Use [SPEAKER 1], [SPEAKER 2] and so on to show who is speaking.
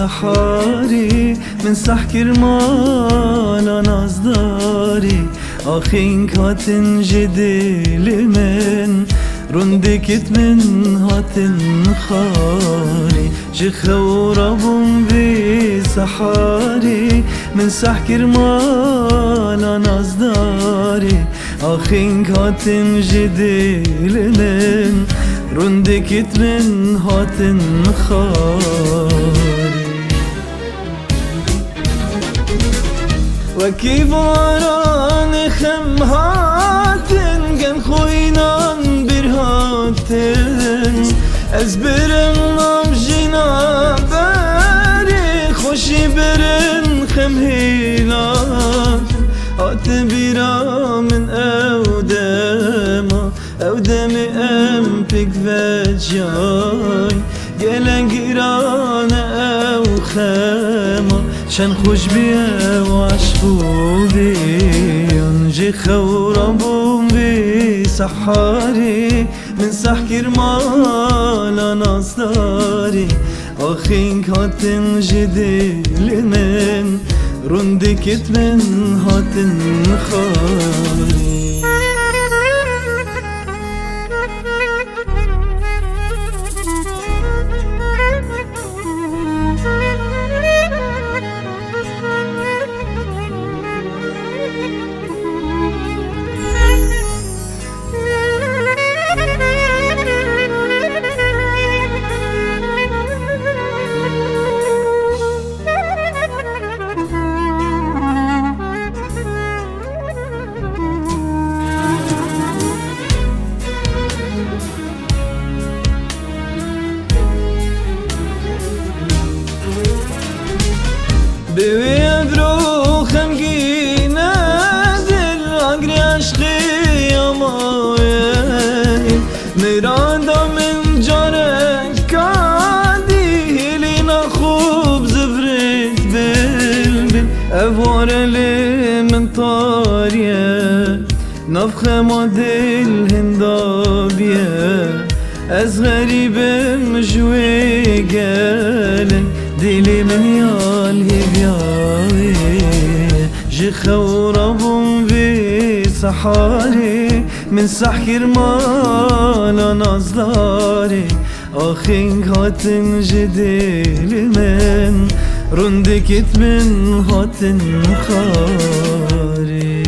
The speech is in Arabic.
[SPEAKER 1] سحاري من سح كرمال نازداري آخين كاتن جديل من رندكت من هاتن خاري جخوربم بي سحاري من سح كرمال نازداري آخين كاتن جديل من رندكت من هاتن خاري وكيف وراني خم هاتن كان خوينان برهاتن ازبرن نمجينا باري خوشي برن خم هيلان هات بيرا من اودامي امبك فجاي گلن گیران او خما شن خوش بیا و عشقو بیانجی خورم بی سحاری من سح کرمال نازداری آخین کاتن جدیل من رندکت من هاتن خاری بوی برو خمگینه دل اگری عشقی امایی میرادا من جارک کادی هلینا خوب زفرت بلبل اوارلی من طاریه نفخ ما دل هندابیه از غریبم جوی گلن دلی من یالی بیایی جی خوربم بی سحاری من سح کرمال نازداری آخین کاتن جدیل من رندکت من هاتن خاری